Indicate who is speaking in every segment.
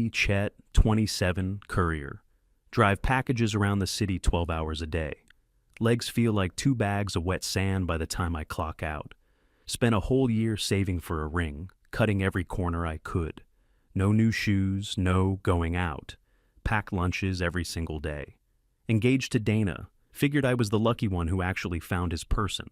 Speaker 1: Me, Chet, 27, courier. Drive packages around the city 12 hours a day. Legs feel like 2 bags of wet sand by the time I clock out. Spent a whole year saving for a ring, cutting every corner I could. No new shoes, no going out. Pack lunches every single day. Engaged to Dana. Figured I was the lucky one who actually found his person.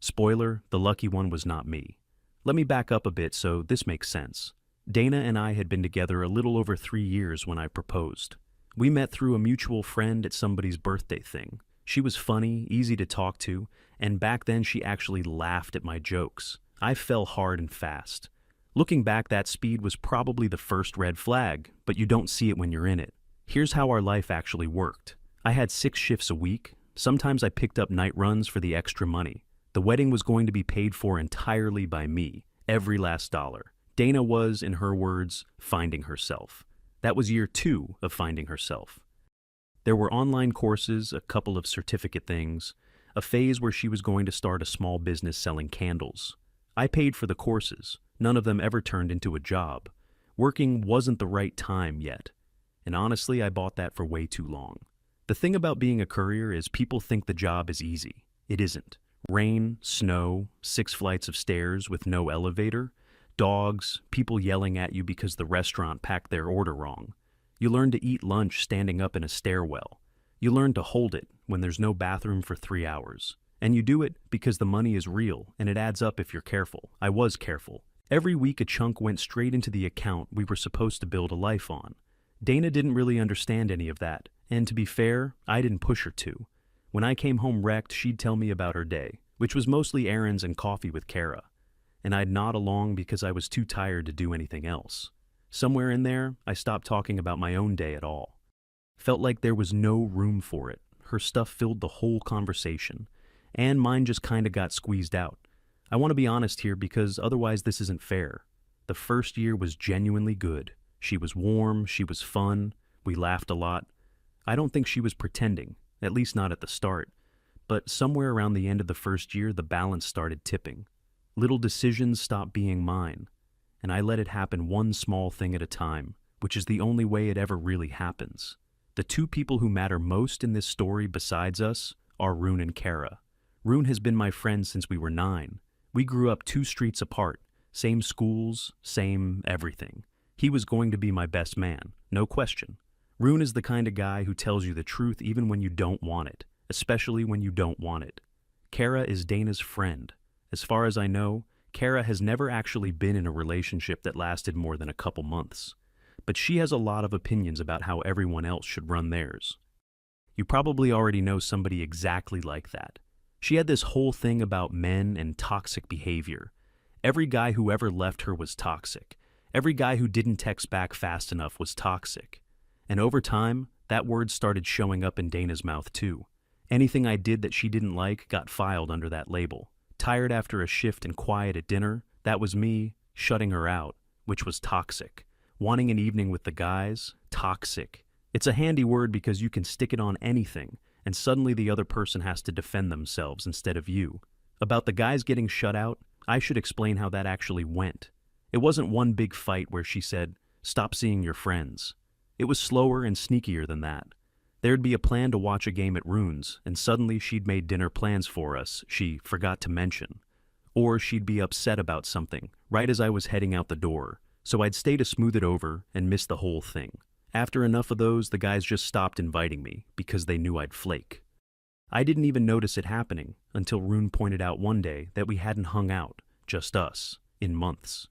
Speaker 1: Spoiler, the lucky one was not me. Let me back up a bit so this makes sense. Dana and I had been together a little over 3 years when I proposed. We met through a mutual friend at somebody's birthday thing. She was funny, easy to talk to, and back then she actually laughed at my jokes. I fell hard and fast. Looking back, that speed was probably the first red flag, but you don't see it when you're in it. Here's how our life actually worked. I had 6 shifts a week. Sometimes I picked up night runs for the extra money. The wedding was going to be paid for entirely by me, every last dollar. Dana was, in her words, finding herself. That was year 2 of finding herself. There were online courses, a couple of certificate things, a phase where she was going to start a small business selling candles. I paid for the courses. None of them ever turned into a job. Working wasn't the right time yet. And honestly, I bought that for way too long. The thing about being a courier is people think the job is easy. It isn't. Rain, snow, 6 flights of stairs with no elevator, dogs, people yelling at you because the restaurant packed their order wrong. You learn to eat lunch standing up in a stairwell. You learn to hold it when there's no bathroom for 3 hours. And you do it because the money is real and it adds up if you're careful. I was careful. Every week a chunk went straight into the account we were supposed to build a life on. Dana didn't really understand any of that, and to be fair, I didn't push her to. When I came home wrecked, she'd tell me about her day, which was mostly errands and coffee with Kara, and I'd nod along because I was too tired to do anything else. Somewhere in there, I stopped talking about my own day at all. Felt like there was no room for it. Her stuff filled the whole conversation, and mine just kinda got squeezed out. I want to be honest here because otherwise this isn't fair. The first year was genuinely good. She was warm, she was fun, we laughed a lot. I don't think she was pretending, at least not at the start. But somewhere around the end of the first year, the balance started tipping. Little decisions stopped being mine, and I let it happen one small thing at a time, which is the only way it ever really happens. The 2 people who matter most in this story besides us are Rune and Kara. Rune has been my friend since we were 9. We grew up 2 streets apart, same schools, same everything. He was going to be my best man, no question. Rune is the kind of guy who tells you the truth even when you don't want it, especially when you don't want it. Kara is Dana's friend. As far as I know, Kara has never actually been in a relationship that lasted more than a couple months. But she has a lot of opinions about how everyone else should run theirs. You probably already know somebody exactly like that. She had this whole thing about men and toxic behavior. Every guy who ever left her was toxic. Every guy who didn't text back fast enough was toxic. And over time, that word started showing up in Dana's mouth too. Anything I did that she didn't like got filed under that label. Tired after a shift and quiet at dinner, that was me shutting her out, which was toxic. Wanting an evening with the guys, toxic. It's a handy word because you can stick it on anything, and suddenly the other person has to defend themselves instead of you. About the guys getting shut out, I should explain how that actually went. It wasn't one big fight where she said, "Stop seeing your friends." It was slower and sneakier than that. There'd be a plan to watch a game at Rune's, and suddenly she'd made dinner plans for us she forgot to mention. Or she'd be upset about something, right as I was heading out the door, so I'd stay to smooth it over and miss the whole thing. After enough of those, the guys just stopped inviting me, because they knew I'd flake. I didn't even notice it happening, until Rune pointed out one day that we hadn't hung out, just us, in months.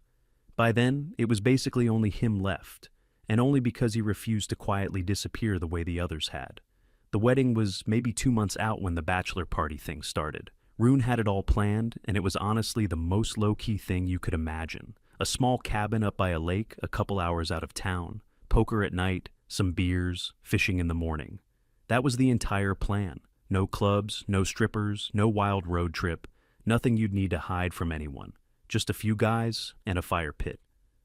Speaker 1: By then, it was basically only him left, and only because he refused to quietly disappear the way the others had. The wedding was maybe 2 months out when the bachelor party thing started. Rune had it all planned, and it was honestly the most low-key thing you could imagine. A small cabin up by a lake a couple hours out of town, poker at night, some beers, fishing in the morning. That was the entire plan. No clubs, no strippers, no wild road trip, nothing you'd need to hide from anyone. Just a few guys and a fire pit.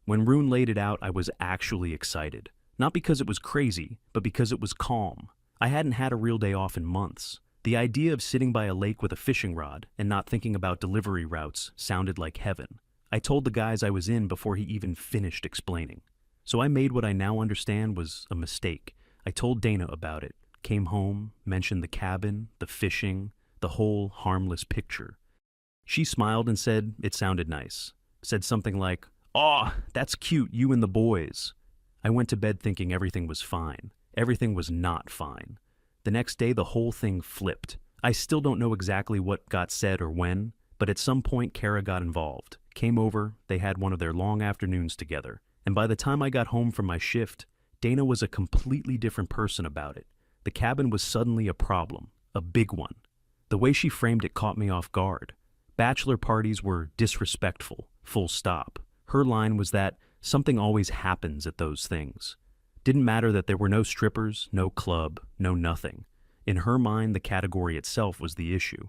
Speaker 1: When Rune laid it out, I was actually excited. Not because it was crazy, but because it was calm. I hadn't had a real day off in months. The idea of sitting by a lake with a fishing rod and not thinking about delivery routes sounded like heaven. I told the guys I was in before he even finished explaining. So I made what I now understand was a mistake. I told Dana about it, came home, mentioned the cabin, the fishing, the whole harmless picture. She smiled and said it sounded nice. Said something like, "Aw, that's cute, you and the boys." I went to bed thinking everything was fine. Everything was not fine. The next day, the whole thing flipped. I still don't know exactly what got said or when, but at some point Kara got involved. Came over, they had one of their long afternoons together. And by the time I got home from my shift, Dana was a completely different person about it. The cabin was suddenly a problem, a big one. The way she framed it caught me off guard. Bachelor parties were disrespectful, full stop. Her line was that something always happens at those things. Didn't matter that there were no strippers, no club, no nothing. In her mind, the category itself was the issue.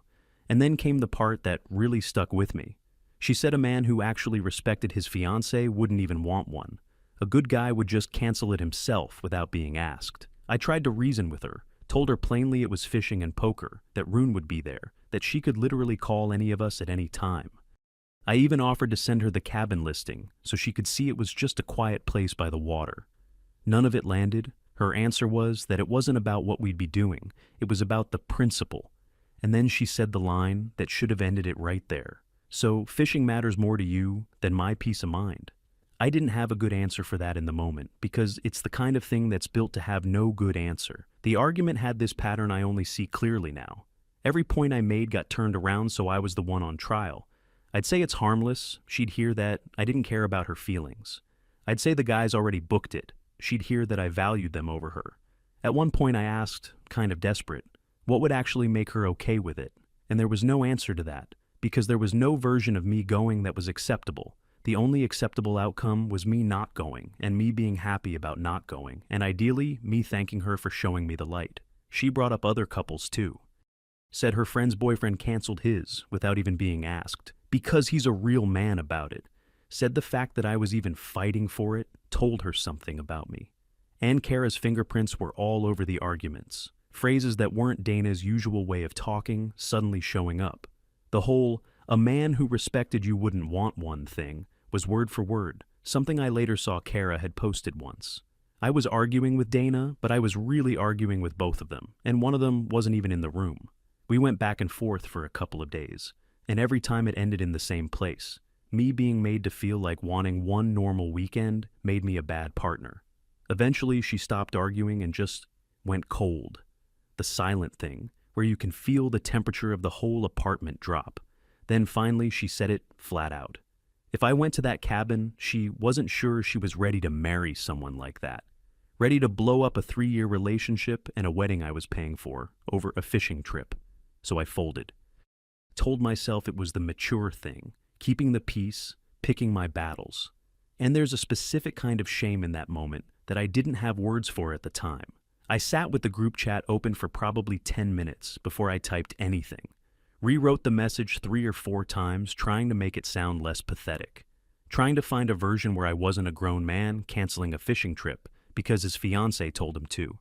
Speaker 1: And then came the part that really stuck with me. She said a man who actually respected his fiancée wouldn't even want one. A good guy would just cancel it himself without being asked. I tried to reason with her, told her plainly it was fishing and poker, that Rune would be there, that she could literally call any of us at any time. I even offered to send her the cabin listing so she could see it was just a quiet place by the water. None of it landed. Her answer was that it wasn't about what we'd be doing, it was about the principle. And then she said the line that should have ended it right there. So fishing matters more to you than my peace of mind. I didn't have a good answer for that in the moment, because it's the kind of thing that's built to have no good answer. The argument had this pattern I only see clearly now. Every point I made got turned around, so I was the one on trial. I'd say it's harmless. She'd hear that I didn't care about her feelings. I'd say the guys already booked it. She'd hear that I valued them over her. At one point I asked, kind of desperate, what would actually make her okay with it? And there was no answer to that, because there was no version of me going that was acceptable. The only acceptable outcome was me not going, and me being happy about not going, and ideally, me thanking her for showing me the light. She brought up other couples too. Said her friend's boyfriend canceled his without even being asked, because he's a real man about it. Said the fact that I was even fighting for it told her something about me. And Kara's fingerprints were all over the arguments. Phrases that weren't Dana's usual way of talking suddenly showing up. The whole, "a man who respected you wouldn't want one" thing was word for word, something I later saw Kara had posted once. I was arguing with Dana, but I was really arguing with both of them, and one of them wasn't even in the room. We went back and forth for a couple of days, and every time it ended in the same place. Me being made to feel like wanting one normal weekend made me a bad partner. Eventually, she stopped arguing and just went cold. The silent thing, where you can feel the temperature of the whole apartment drop. Then finally, she said it flat out. If I went to that cabin, she wasn't sure she was ready to marry someone like that. Ready to blow up a 3-year relationship and a wedding I was paying for over a fishing trip. So I folded. Told myself it was the mature thing, keeping the peace, picking my battles. And there's a specific kind of shame in that moment that I didn't have words for at the time. I sat with the group chat open for probably 10 minutes before I typed anything. Rewrote the message 3 or 4 times, trying to make it sound less pathetic. Trying to find a version where I wasn't a grown man canceling a fishing trip because his fiancée told him to.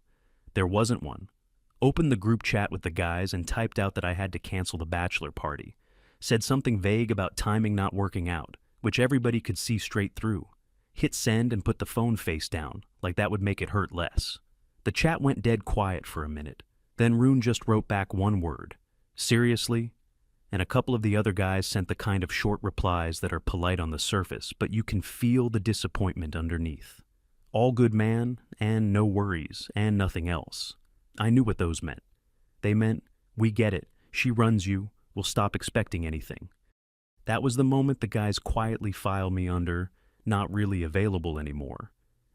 Speaker 1: There wasn't one. Opened the group chat with the guys and typed out that I had to cancel the bachelor party. Said something vague about timing not working out, which everybody could see straight through. Hit send and put the phone face down, like that would make it hurt less. The chat went dead quiet for a minute. Then Rune just wrote back one word. Seriously? And a couple of the other guys sent the kind of short replies that are polite on the surface, but you can feel the disappointment underneath. All good man, and no worries, and nothing else. I knew what those meant. They meant, we get it, she runs you, we'll stop expecting anything. That was the moment the guys quietly filed me under, not really available anymore.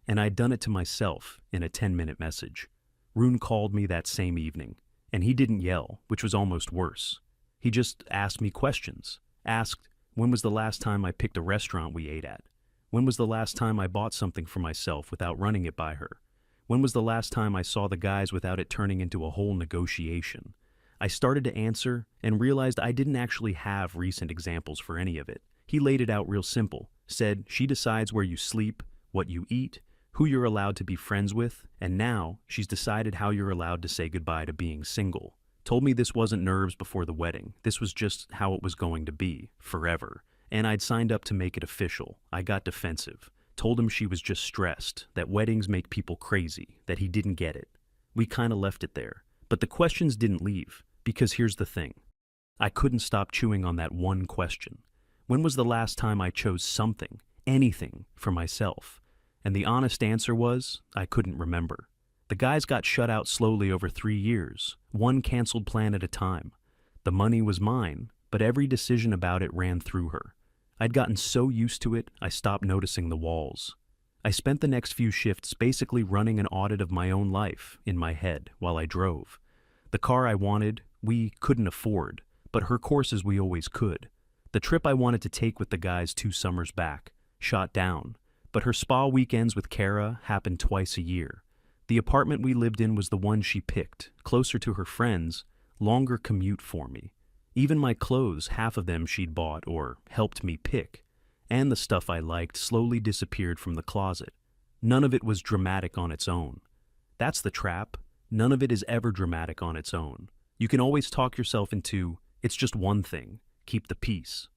Speaker 1: And I'd done it to myself in a 10-minute message. Rune called me that same evening, and he didn't yell, which was almost worse. He just asked me questions. Asked, when was the last time I picked a restaurant we ate at? When was the last time I bought something for myself without running it by her? When was the last time I saw the guys without it turning into a whole negotiation? I started to answer and realized I didn't actually have recent examples for any of it. He laid it out real simple. Said, she decides where you sleep, what you eat, who you're allowed to be friends with, and now she's decided how you're allowed to say goodbye to being single. Told me this wasn't nerves before the wedding. This was just how it was going to be, forever. And I'd signed up to make it official. I got defensive. Told him she was just stressed, that weddings make people crazy, that he didn't get it. We kinda left it there. But the questions didn't leave, because here's the thing. I couldn't stop chewing on that one question. When was the last time I chose something, anything, for myself? And the honest answer was, I couldn't remember. The guys got shut out slowly over 3 years, one canceled plan at a time. The money was mine, but every decision about it ran through her. I'd gotten so used to it, I stopped noticing the walls. I spent the next few shifts basically running an audit of my own life in my head while I drove. The car I wanted, we couldn't afford, but her courses we always could. The trip I wanted to take with the guys 2 summers back, shot down, but her spa weekends with Kara happened twice a year. The apartment we lived in was the one she picked, closer to her friends, longer commute for me. Even my clothes, half of them she'd bought or helped me pick, and the stuff I liked slowly disappeared from the closet. None of it was dramatic on its own. That's the trap. None of it is ever dramatic on its own. You can always talk yourself into, it's just one thing, keep the peace.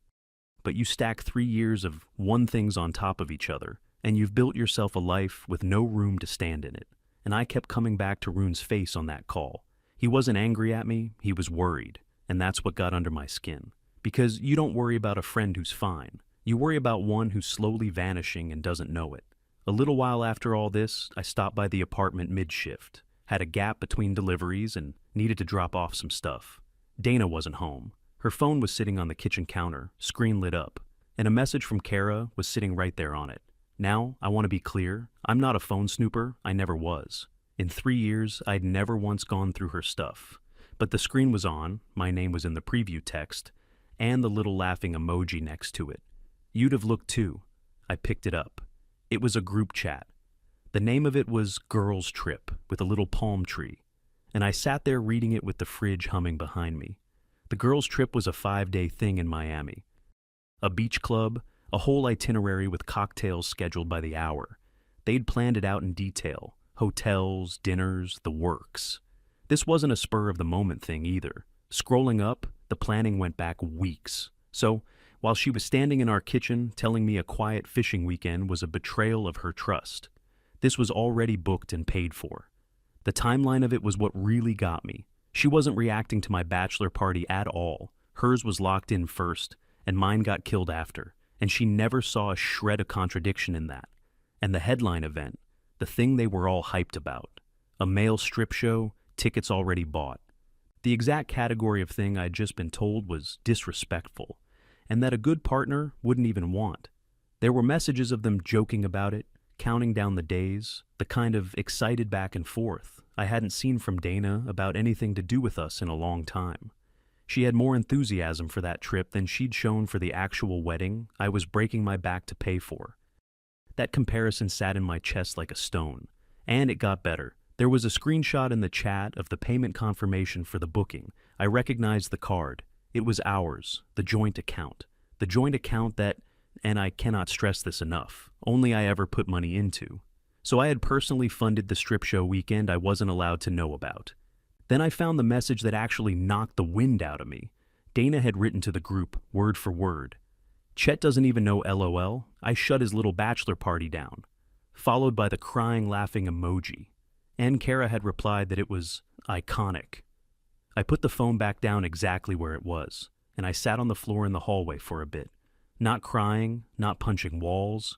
Speaker 1: But you stack 3 years of one things on top of each other, and you've built yourself a life with no room to stand in it. And I kept coming back to Rune's face on that call. He wasn't angry at me, he was worried, and that's what got under my skin. Because you don't worry about a friend who's fine. You worry about one who's slowly vanishing and doesn't know it. A little while after all this, I stopped by the apartment mid-shift, had a gap between deliveries, and needed to drop off some stuff. Dana wasn't home. Her phone was sitting on the kitchen counter, screen lit up, and a message from Kara was sitting right there on it. Now, I want to be clear, I'm not a phone snooper, I never was. In 3 years, I'd never once gone through her stuff. But the screen was on, my name was in the preview text, and the little laughing emoji next to it. You'd have looked too. I picked it up. It was a group chat. The name of it was Girls Trip, with a little palm tree, and I sat there reading it with the fridge humming behind me. The Girls Trip was a 5-day thing in Miami. A beach club, a whole itinerary with cocktails scheduled by the hour. They'd planned it out in detail, hotels, dinners, the works. This wasn't a spur-of-the-moment thing either. Scrolling up, the planning went back weeks. So, while she was standing in our kitchen telling me a quiet fishing weekend was a betrayal of her trust, this was already booked and paid for. The timeline of it was what really got me. She wasn't reacting to my bachelor party at all. Hers was locked in first, and mine got killed after, and she never saw a shred of contradiction in that. And the headline event, the thing they were all hyped about, a male strip show, tickets already bought. The exact category of thing I'd just been told was disrespectful, and that a good partner wouldn't even want. There were messages of them joking about it, counting down the days, the kind of excited back and forth I hadn't seen from Dana about anything to do with us in a long time. She had more enthusiasm for that trip than she'd shown for the actual wedding I was breaking my back to pay for. That comparison sat in my chest like a stone, and it got better. There was a screenshot in the chat of the payment confirmation for the booking. I recognized the card. It was ours, the joint account. The joint account that, and I cannot stress this enough, only I ever put money into. So I had personally funded the strip show weekend I wasn't allowed to know about. Then I found the message that actually knocked the wind out of me. Dana had written to the group, word for word. Chet doesn't even know LOL. I shut his little bachelor party down. Followed by the crying, laughing emoji. And Kara had replied that it was iconic. I put the phone back down exactly where it was, and I sat on the floor in the hallway for a bit. Not crying, not punching walls,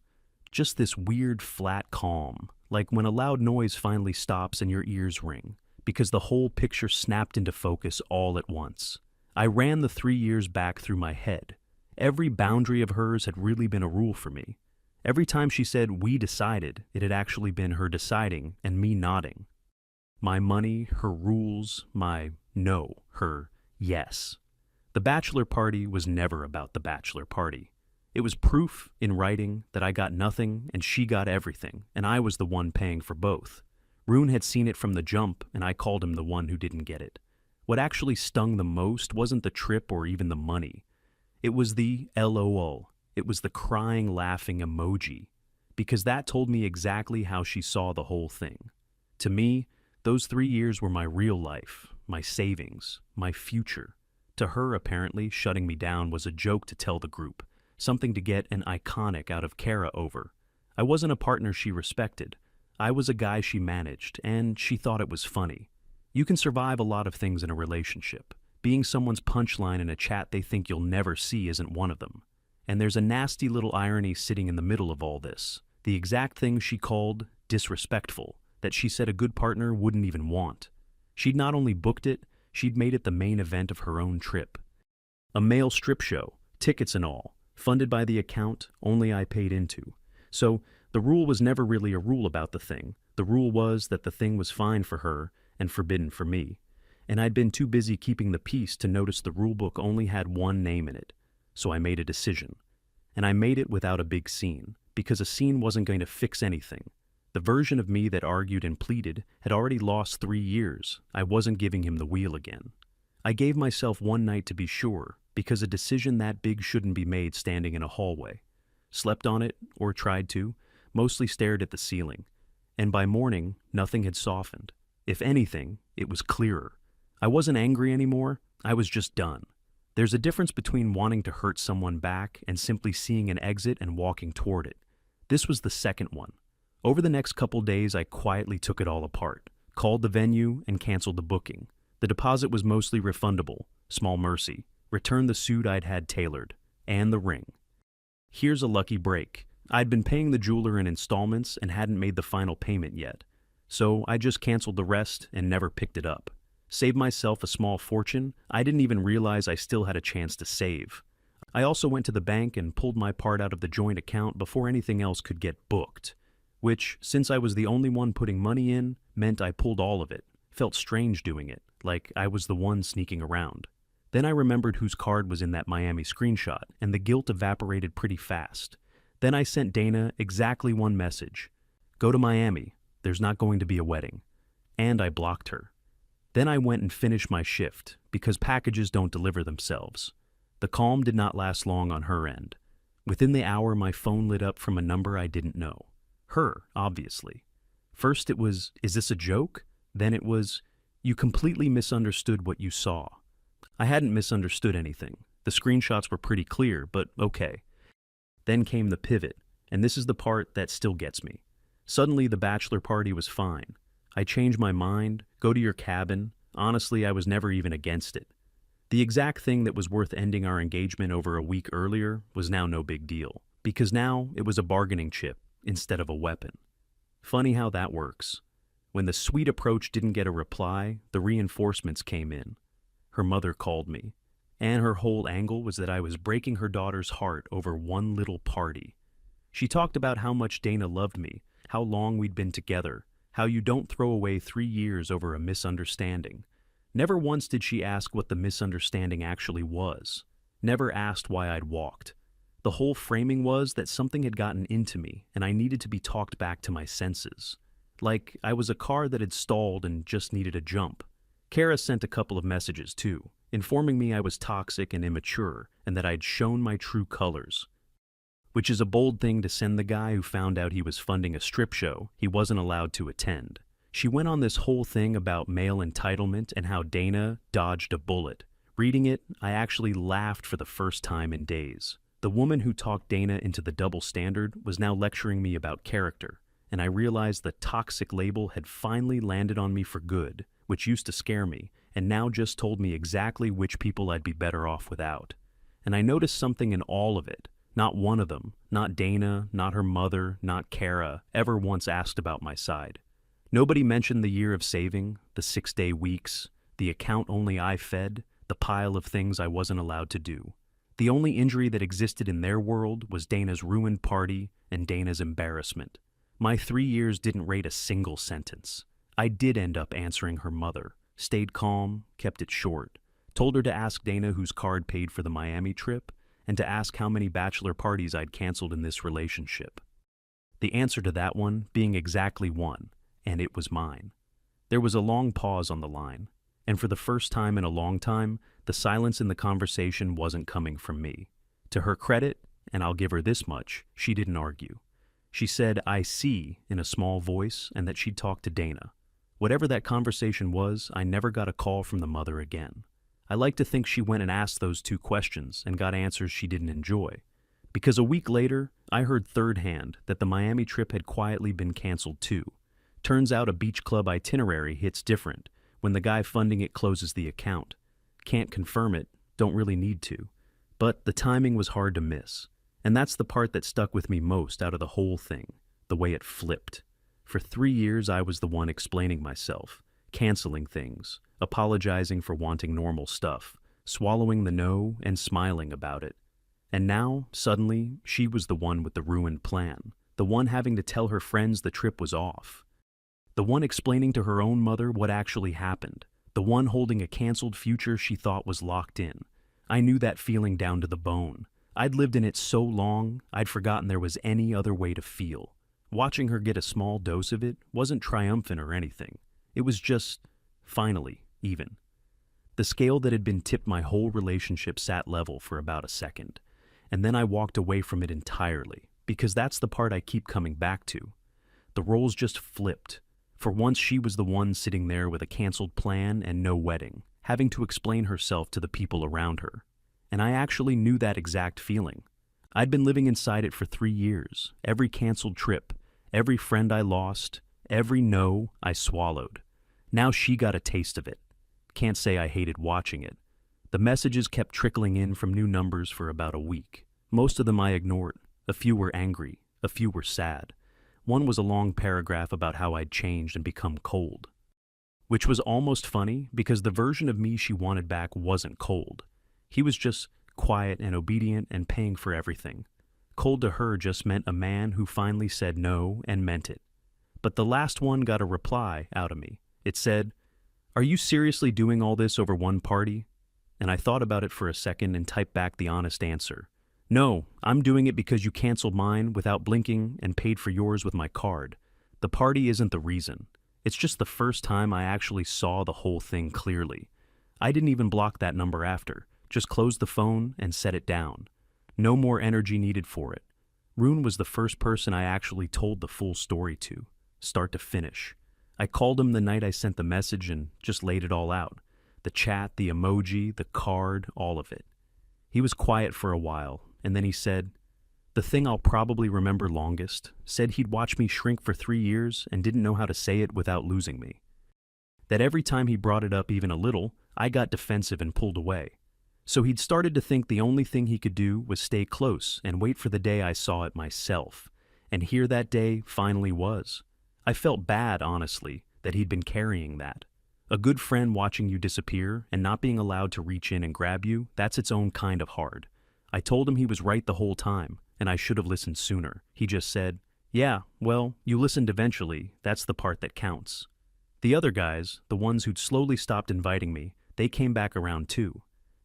Speaker 1: just this weird flat calm, like when a loud noise finally stops and your ears ring, because the whole picture snapped into focus all at once. I ran the 3 years back through my head. Every boundary of hers had really been a rule for me. Every time she said we decided, it had actually been her deciding and me nodding. My money, her rules, my no, her yes. The bachelor party was never about the bachelor party. It was proof in writing that I got nothing and she got everything, and I was the one paying for both. Rune had seen it from the jump, and I called him the one who didn't get it. What actually stung the most wasn't the trip or even the money. It was the LOL. It was the crying, laughing emoji, because that told me exactly how she saw the whole thing. To me, those 3 years were my real life, my savings, my future. To her, apparently, shutting me down was a joke to tell the group, something to get an iconic out of Kara over. I wasn't a partner she respected. I was a guy she managed, and she thought it was funny. You can survive a lot of things in a relationship. Being someone's punchline in a chat they think you'll never see isn't one of them. And there's a nasty little irony sitting in the middle of all this. The exact thing she called disrespectful, that she said a good partner wouldn't even want. She'd not only booked it, she'd made it the main event of her own trip. A male strip show, tickets and all, funded by the account only I paid into. So the rule was never really a rule about the thing. The rule was that the thing was fine for her and forbidden for me. And I'd been too busy keeping the peace to notice the rulebook only had one name in it. So I made a decision. And I made it without a big scene, because a scene wasn't going to fix anything. The version of me that argued and pleaded had already lost 3 years. I wasn't giving him the wheel again. I gave myself one night to be sure, because a decision that big shouldn't be made standing in a hallway. Slept on it, or tried to, mostly stared at the ceiling. And by morning, nothing had softened. If anything, it was clearer. I wasn't angry anymore, I was just done. There's a difference between wanting to hurt someone back and simply seeing an exit and walking toward it. This was the second one. Over the next couple days, I quietly took it all apart, called the venue, and canceled the booking. The deposit was mostly refundable, small mercy, returned the suit I'd had tailored, and the ring. Here's a lucky break. I'd been paying the jeweler in installments and hadn't made the final payment yet. So I just canceled the rest and never picked it up. Saved myself a small fortune I didn't even realize I still had a chance to save. I also went to the bank and pulled my part out of the joint account before anything else could get booked. Which, since I was the only one putting money in, meant I pulled all of it. Felt strange doing it, like I was the one sneaking around. Then I remembered whose card was in that Miami screenshot, and the guilt evaporated pretty fast. Then I sent Dana exactly one message. Go to Miami. There's not going to be a wedding. And I blocked her. Then I went and finished my shift, because packages don't deliver themselves. The calm did not last long on her end. Within the hour, my phone lit up from a number I didn't know. Her, obviously. First it was, is this a joke? Then it was, you completely misunderstood what you saw. I hadn't misunderstood anything. The screenshots were pretty clear, but okay. Then came the pivot, and this is the part that still gets me. Suddenly the bachelor party was fine. I changed my mind, go to your cabin. Honestly, I was never even against it. The exact thing that was worth ending our engagement over a week earlier was now no big deal, because now it was a bargaining chip instead of a weapon. Funny how that works. When the sweet approach didn't get a reply, the reinforcements came in. Her mother called me, and her whole angle was that I was breaking her daughter's heart over one little party. She talked about how much Dana loved me, how long we'd been together, how you don't throw away 3 years over a misunderstanding. Never once did she ask what the misunderstanding actually was. Never asked why I'd walked. The whole framing was that something had gotten into me and I needed to be talked back to my senses. Like I was a car that had stalled and just needed a jump. Kara sent a couple of messages too, informing me I was toxic and immature and that I'd shown my true colors. Which is a bold thing to send the guy who found out he was funding a strip show he wasn't allowed to attend. She went on this whole thing about male entitlement and how Dana dodged a bullet. Reading it, I actually laughed for the first time in days. The woman who talked Dana into the double standard was now lecturing me about character, and I realized the toxic label had finally landed on me for good, which used to scare me, and now just told me exactly which people I'd be better off without. And I noticed something in all of it. Not one of them, not Dana, not her mother, not Kara, ever once asked about my side. Nobody mentioned the year of saving, the 6-day weeks, the account only I fed, the pile of things I wasn't allowed to do. The only injury that existed in their world was Dana's ruined party and Dana's embarrassment. My 3 years didn't rate a single sentence. I did end up answering her mother, stayed calm, kept it short, told her to ask Dana whose card paid for the Miami trip, and to ask how many bachelor parties I'd canceled in this relationship. The answer to that one being exactly one, and it was mine. There was a long pause on the line, and for the first time in a long time, the silence in the conversation wasn't coming from me. To her credit, and I'll give her this much, she didn't argue. She said, I see, in a small voice, and that she'd talk to Dana. Whatever that conversation was, I never got a call from the mother again. I like to think she went and asked those 2 questions and got answers she didn't enjoy. Because a week later, I heard third hand that the Miami trip had quietly been canceled too. Turns out a beach club itinerary hits different when the guy funding it closes the account. Can't confirm it, don't really need to. But the timing was hard to miss. And that's the part that stuck with me most out of the whole thing, the way it flipped. For 3 years I was the one explaining myself, canceling things, apologizing for wanting normal stuff, swallowing the no and smiling about it. And now, suddenly, she was the one with the ruined plan, the one having to tell her friends the trip was off, the one explaining to her own mother what actually happened, the one holding a canceled future she thought was locked in. I knew that feeling down to the bone. I'd lived in it so long, I'd forgotten there was any other way to feel. Watching her get a small dose of it wasn't triumphant or anything. It was just, finally, even. The scale that had been tipped my whole relationship sat level for about a second. And then I walked away from it entirely, because that's the part I keep coming back to. The roles just flipped. For once she was the one sitting there with a canceled plan and no wedding, having to explain herself to the people around her. And I actually knew that exact feeling. I'd been living inside it for 3 years, every canceled trip, every friend I lost, every no I swallowed. Now she got a taste of it. Can't say I hated watching it. The messages kept trickling in from new numbers for about a week. Most of them I ignored. A few were angry, a few were sad. One was a long paragraph about how I'd changed and become cold. Which was almost funny because the version of me she wanted back wasn't cold. He was just quiet and obedient and paying for everything. Cold to her just meant a man who finally said no and meant it. But the last one got a reply out of me. It said, "Are you seriously doing all this over one party?" And I thought about it for a second and typed back the honest answer. "No, I'm doing it because you canceled mine without blinking and paid for yours with my card. The party isn't the reason. It's just the first time I actually saw the whole thing clearly. I didn't even block that number after. Just closed the phone and set it down. No more energy needed for it. Rune was the first person I actually told the full story to, start to finish. I called him the night I sent the message and just laid it all out. The chat, the emoji, the card, all of it. He was quiet for a while, and then he said, the thing I'll probably remember longest, said he'd watched me shrink for 3 years and didn't know how to say it without losing me. That every time he brought it up even a little, I got defensive and pulled away. So he'd started to think the only thing he could do was stay close and wait for the day I saw it myself. And here that day finally was. I felt bad, honestly, that he'd been carrying that. A good friend watching you disappear and not being allowed to reach in and grab you, that's its own kind of hard. I told him he was right the whole time, and I should have listened sooner. He just said, "Yeah, well, you listened eventually, that's the part that counts." The other guys, the ones who'd slowly stopped inviting me, they came back around too.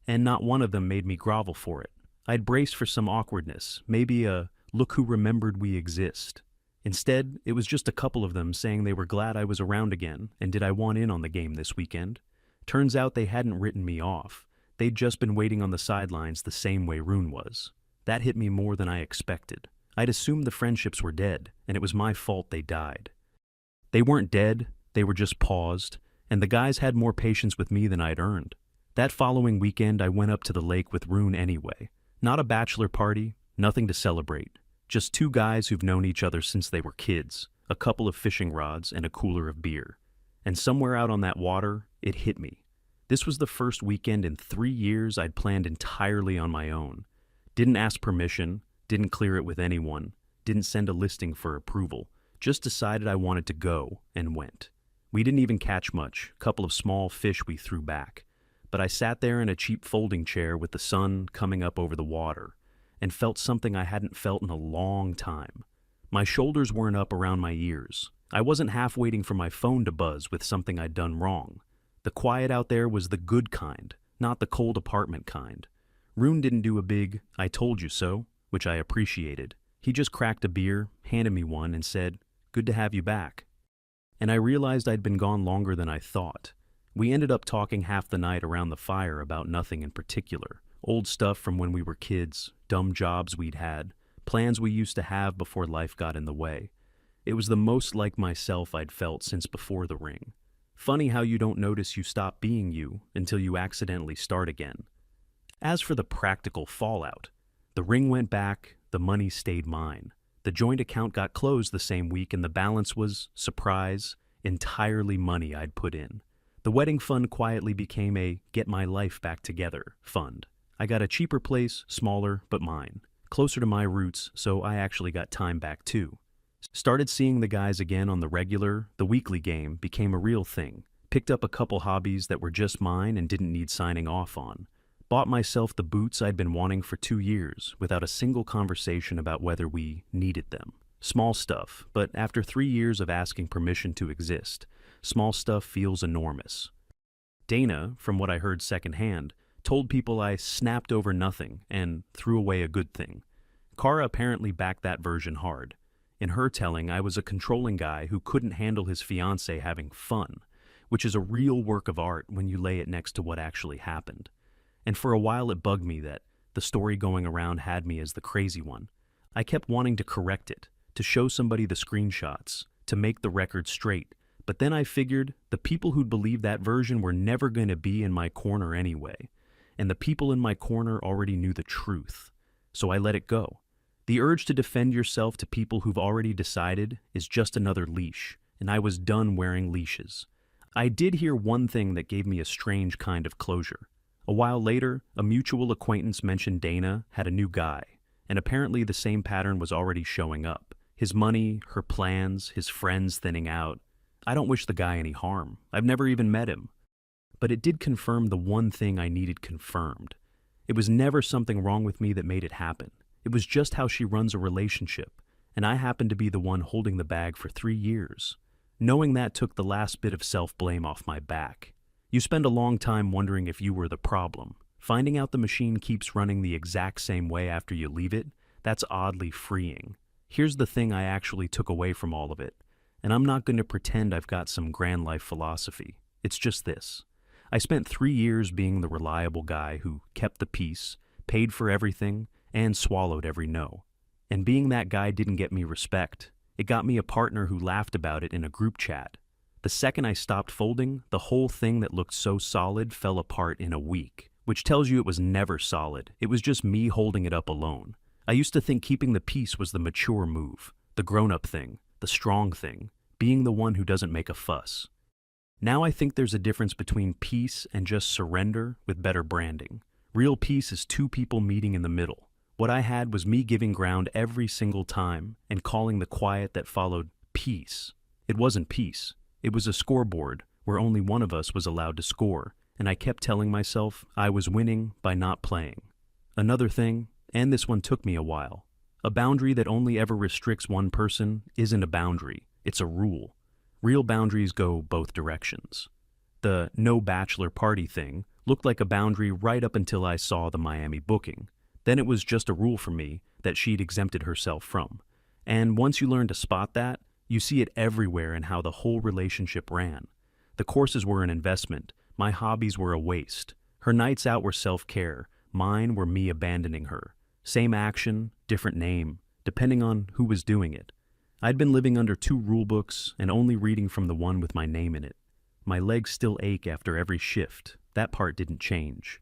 Speaker 1: And not one of them made me grovel for it. I'd braced for some awkwardness, maybe a "look who remembered we exist." Instead, it was just a couple of them saying they were glad I was around again and did I want in on the game this weekend. Turns out they hadn't written me off. They'd just been waiting on the sidelines the same way Rune was. That hit me more than I expected. I'd assumed the friendships were dead, and it was my fault they died. They weren't dead, they were just paused, and the guys had more patience with me than I'd earned. That following weekend I went up to the lake with Rune anyway. Not a bachelor party, nothing to celebrate. Just 2 guys who've known each other since they were kids, a couple of fishing rods and a cooler of beer. And somewhere out on that water, it hit me. This was the first weekend in 3 years I'd planned entirely on my own. Didn't ask permission, didn't clear it with anyone, didn't send a listing for approval, just decided I wanted to go and went. We didn't even catch much, a couple of small fish we threw back. But I sat there in a cheap folding chair with the sun coming up over the water and felt something I hadn't felt in a long time. My shoulders weren't up around my ears. I wasn't half waiting for my phone to buzz with something I'd done wrong. The quiet out there was the good kind, not the cold apartment kind. Rune didn't do a big "I told you so," which I appreciated. He just cracked a beer, handed me one, and said, "Good to have you back." And I realized I'd been gone longer than I thought. We ended up talking half the night around the fire about nothing in particular. Old stuff from when we were kids, dumb jobs we'd had, plans we used to have before life got in the way. It was the most like myself I'd felt since before the ring. Funny how you don't notice you stop being you until you accidentally start again. As for the practical fallout, the ring went back, the money stayed mine. The joint account got closed the same week and the balance was, surprise, entirely money I'd put in. The wedding fund quietly became a get my life back together fund. I got a cheaper place, smaller, but mine. Closer to my roots, so I actually got time back too. Started seeing the guys again on the regular, the weekly game became a real thing. Picked up a couple hobbies that were just mine and didn't need signing off on. Bought myself the boots I'd been wanting for 2 years without a single conversation about whether we needed them. Small stuff, but after 3 years of asking permission to exist, small stuff feels enormous. Dana, from what I heard secondhand, told people I snapped over nothing and threw away a good thing. Kara apparently backed that version hard. In her telling, I was a controlling guy who couldn't handle his fiancée having fun, which is a real work of art when you lay it next to what actually happened. And for a while it bugged me that the story going around had me as the crazy one. I kept wanting to correct it, to show somebody the screenshots, to make the record straight, but then I figured the people who'd believe that version were never going to be in my corner anyway, and the people in my corner already knew the truth, so I let it go. The urge to defend yourself to people who've already decided is just another leash, and I was done wearing leashes. I did hear one thing that gave me a strange kind of closure. A while later, a mutual acquaintance mentioned Dana had a new guy, and apparently the same pattern was already showing up. His money, her plans, his friends thinning out. I don't wish the guy any harm. I've never even met him. But it did confirm the one thing I needed confirmed. It was never something wrong with me that made it happen. It was just how she runs a relationship, and I happened to be the one holding the bag for 3 years. Knowing that took the last bit of self-blame off my back. You spend a long time wondering if you were the problem. Finding out the machine keeps running the exact same way after you leave it, that's oddly freeing. Here's the thing I actually took away from all of it, and I'm not going to pretend I've got some grand life philosophy. It's just this. I spent 3 years being the reliable guy who kept the peace, paid for everything, and swallowed every no. And being that guy didn't get me respect. It got me a partner who laughed about it in a group chat. The second I stopped folding, the whole thing that looked so solid fell apart in a week, which tells you it was never solid. It was just me holding it up alone. I used to think keeping the peace was the mature move, the grown-up thing, the strong thing, being the one who doesn't make a fuss. Now I think there's a difference between peace and just surrender with better branding. Real peace is 2 people meeting in the middle. What I had was me giving ground every single time and calling the quiet that followed peace. It wasn't peace. It was a scoreboard where only one of us was allowed to score, and I kept telling myself I was winning by not playing. Another thing, and this one took me a while, a boundary that only ever restricts one person isn't a boundary, it's a rule. Real boundaries go both directions. The no bachelor party thing looked like a boundary right up until I saw the Miami booking. Then it was just a rule for me that she'd exempted herself from. And once you learn to spot that, you see it everywhere in how the whole relationship ran. The courses were an investment. My hobbies were a waste. Her nights out were self-care. Mine were me abandoning her. Same action, different name, depending on who was doing it. I'd been living under 2 rule books and only reading from the one with my name in it. My legs still ache after every shift. That part didn't change.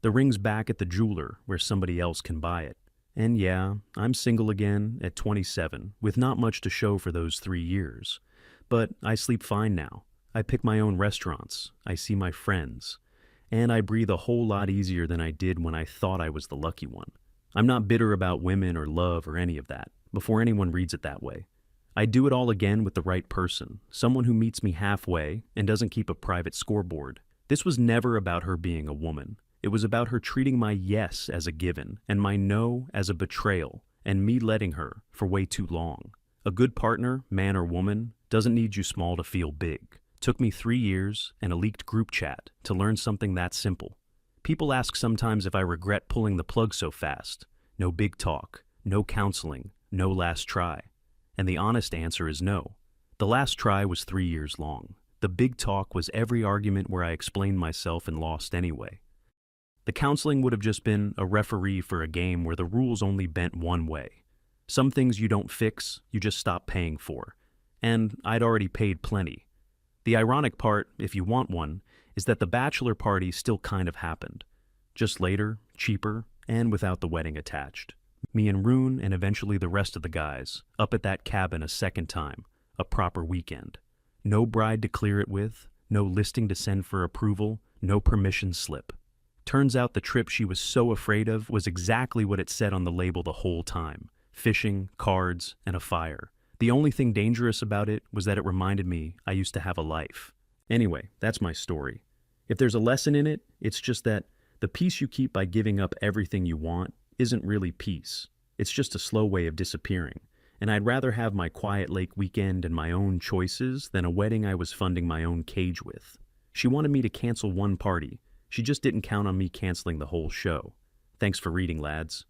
Speaker 1: The ring's back at the jeweler where somebody else can buy it. And yeah, I'm single again at 27, with not much to show for those 3 years. But I sleep fine now. I pick my own restaurants. I see my friends. And I breathe a whole lot easier than I did when I thought I was the lucky one. I'm not bitter about women or love or any of that, before anyone reads it that way. I'd do it all again with the right person, someone who meets me halfway and doesn't keep a private scoreboard. This was never about her being a woman. It was about her treating my yes as a given and my no as a betrayal, and me letting her for way too long. A good partner, man or woman, doesn't need you small to feel big. Took me 3 years and a leaked group chat to learn something that simple. People ask sometimes if I regret pulling the plug so fast. No big talk, no counseling, no last try. And the honest answer is no. The last try was 3 years long. The big talk was every argument where I explained myself and lost anyway. The counseling would have just been a referee for a game where the rules only bent one way. Some things you don't fix, you just stop paying for. And I'd already paid plenty. The ironic part, if you want one, is that the bachelor party still kind of happened. Just later, cheaper, and without the wedding attached. Me and Rune, and eventually the rest of the guys, up at that cabin a second time, a proper weekend. No bride to clear it with, no listing to send for approval, no permission slip. Turns out the trip she was so afraid of was exactly what it said on the label the whole time: fishing, cards, and a fire. The only thing dangerous about it was that it reminded me I used to have a life. Anyway, that's my story. If there's a lesson in it, it's just that the peace you keep by giving up everything you want isn't really peace. It's just a slow way of disappearing. And I'd rather have my quiet lake weekend and my own choices than a wedding I was funding my own cage with. She wanted me to cancel one party. She just didn't count on me canceling the whole show. Thanks for reading, lads.